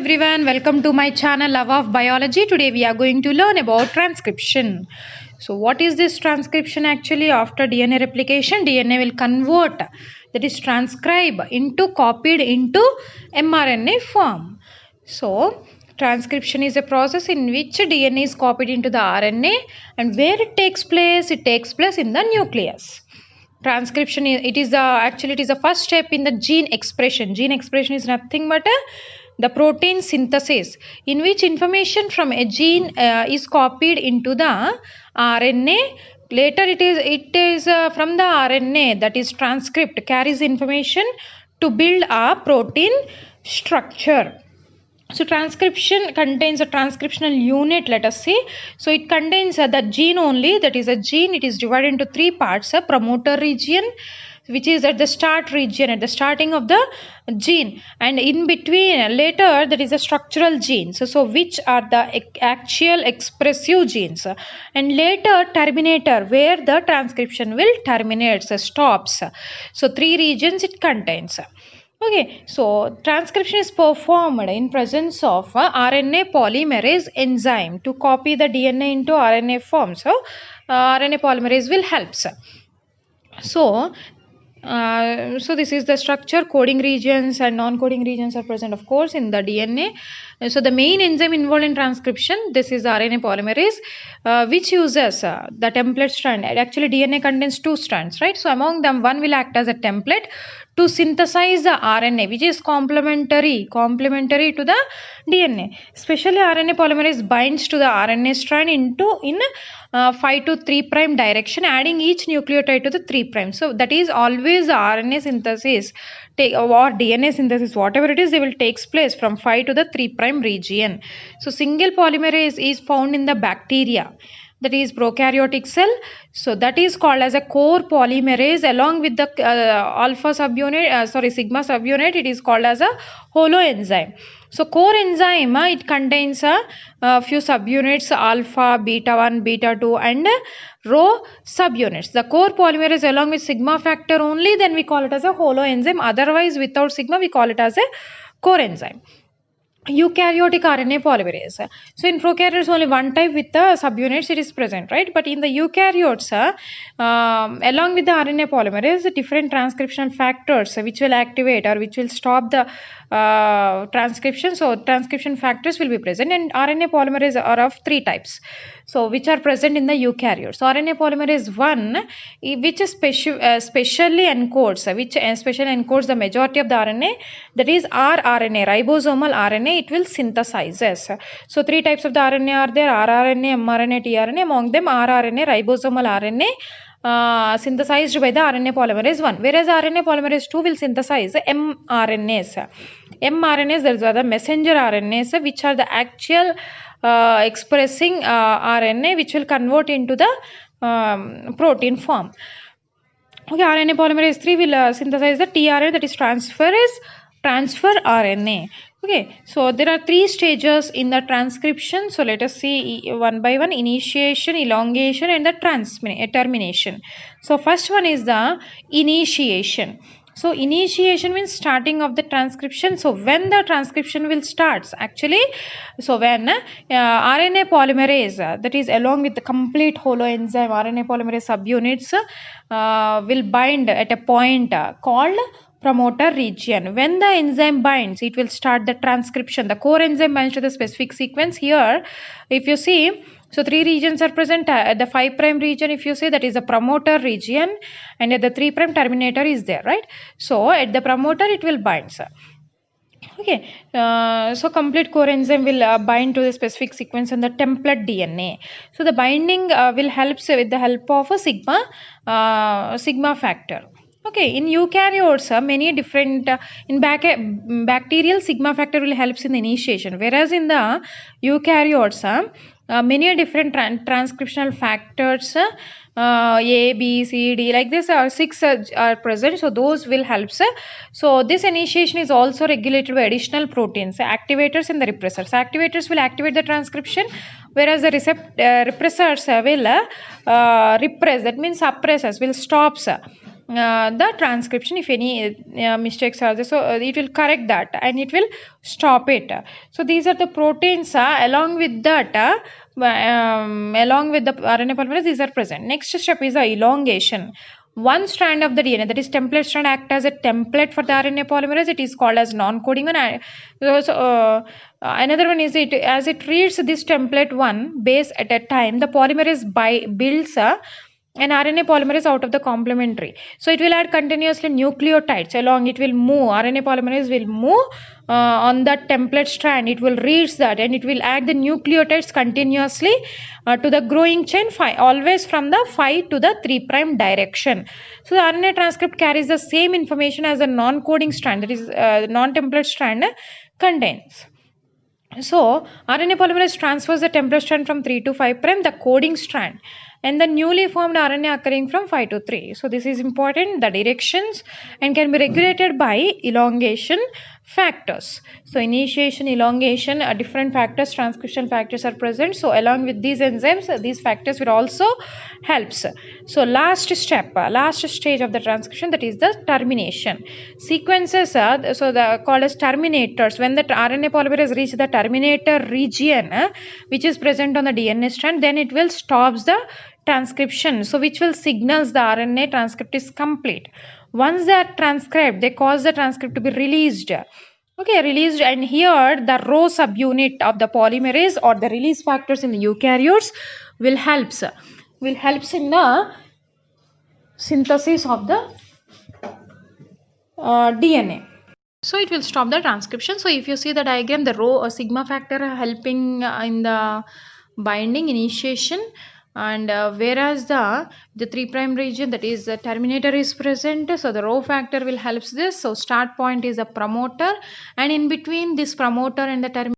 everyone, welcome to my channel Love of Biology. Today we are going to learn about transcription. So what is this transcription actually? After DNA replication, DNA will convert, that is transcribe, into copied into mRNA form. So transcription is a process in which DNA is copied into the RNA, and where it takes place in the nucleus. Transcription it is the first step in the gene expression. Gene expression is nothing but the protein synthesis, in which information from a gene is copied into the RNA. Later it is from the RNA, that is transcript, carries information to build a protein structure. So transcription contains a transcriptional unit, let us see. So it contains the gene only, that is a gene. It is divided into three parts: a promoter region, which is at the start region, at the starting of the gene, and in between later that is a structural genes, so which are the actual expressive genes, and later terminator, where the transcription will terminate, stops. So three regions it contains. Okay, so transcription is performed in presence of RNA polymerase enzyme to copy the DNA into RNA form. So RNA polymerase will help. So this is the structure. Coding regions and non-coding regions are present, of course, in the DNA. So the main enzyme involved in transcription, this is RNA polymerase, which uses the template strand. Actually DNA contains two strands, right? So among them one will act as a template to synthesize the RNA, which is complementary to the DNA. Especially RNA polymerase binds to the RNA strand in 5 to 3' direction, adding each nucleotide to the 3'. So that is always the RNA synthesis or DNA synthesis, whatever it is, they will takes place from 5 to the 3' region. So single polymerase is found in the bacteria, that is prokaryotic cell. So that is called as a core polymerase. Along with the sigma subunit, it is called as a holoenzyme. So core enzyme, it contains a few subunits: alpha, beta 1, beta 2, and rho subunits. The core polymerase along with sigma factor only, then we call it as a holoenzyme. Otherwise without sigma we call it as a core enzyme. Eukaryotic RNA polymerase. So in prokaryotes only one type with the subunits it is present, right? But in the eukaryotes, along with the RNA polymerase, different transcription factors which will activate or which will stop the transcription. So transcription factors will be present, and RNA polymerase are of three types, so which are present in the eukaryotes. So RNA polymerase 1, which is specially encodes the majority of the RNA, that is rRNA, ribosomal RNA. It will synthesizes. So three types of the RNA are there: rRNA, mRNA, tRNA. Among them rRNA, ribosomal RNA, synthesized by the RNA polymerase 1, whereas RNA polymerase 2 will synthesize mRNAs. mRNAs, those are the messenger RNAs, which are the actual expressing RNA, which will convert into the protein form. Okay, RNA polymerase 3 will synthesize the tRNA, that is transfer RNA. Okay, so there are three stages in the transcription. So let us see one by one: initiation, elongation, and the termination. So first one is the initiation. So initiation means starting of the transcription. So when the transcription will start actually, so when RNA polymerase, that is along with the complete holoenzyme RNA polymerase subunits, will bind at a point called promoter region. When the enzyme binds, it will start the transcription. The core enzyme binds to the specific sequence. Here if you see, so three regions are present. At the 5' region, if you say, that is the promoter region, and at the 3' terminator is there, right? So at the promoter it will bind. Okay, so complete core enzyme will bind to the specific sequence and the template DNA. So the binding will help with the help of a sigma factor. Okay, in eukaryotes, many different, in bacterial, sigma factor will helps in the initiation, whereas in the eukaryotes, many different transcriptional factors, A, B, C, D, like this, 6 are present. So those will help. So this initiation is also regulated by additional proteins, activators and the repressors. Activators will activate the transcription, whereas the repressors will repress, that means suppressors will stop the transcription if any mistakes are there. So it will correct that and it will stop it. So these are the proteins along with that along with the RNA polymerase, these are present. Next step is the elongation. One strand of the DNA, that is template strand, act as a template for the RNA polymerase. It is called as non-coding one. Another one is it as it reads this template one base at a time, the polymerase builds an RNA polymerase out of the complementary. So it will add continuously nucleotides along. It will move. RNA polymerase will move on that template strand. It will read that and it will add the nucleotides continuously to the growing chain, always from the 5 to the 3' direction. So the RNA transcript carries the same information as a non-coding strand, that is non-template strand contains. So RNA polymerase transfers the template strand from 3 to 5', the coding strand, and the newly formed RNA occurring from 5 to 3. So this is important, the directions, and can be regulated by elongation factors. So initiation, elongation, different factors, transcription factors are present. So along with these enzymes, these factors will also helps. So last step, last stage of the transcription, that is the termination. Sequences are called as terminators. When the RNA polymerase reaches the terminator region, which is present on the DNA strand, then it will stops the transcription, so which will signals the RNA transcript is complete. Once they are transcribed, they cause the transcript to be released. Okay, released, and here the row subunit of the polymerase or the release factors in the eukaryotes will helps in the synthesis of the DNA. So it will stop the transcription. So if you see the diagram, the rho or sigma factor are helping in the binding initiation, and whereas the 3' region, that is the terminator, is present. So the rho factor will helps this. So start point is a promoter, and in between this promoter and the terminator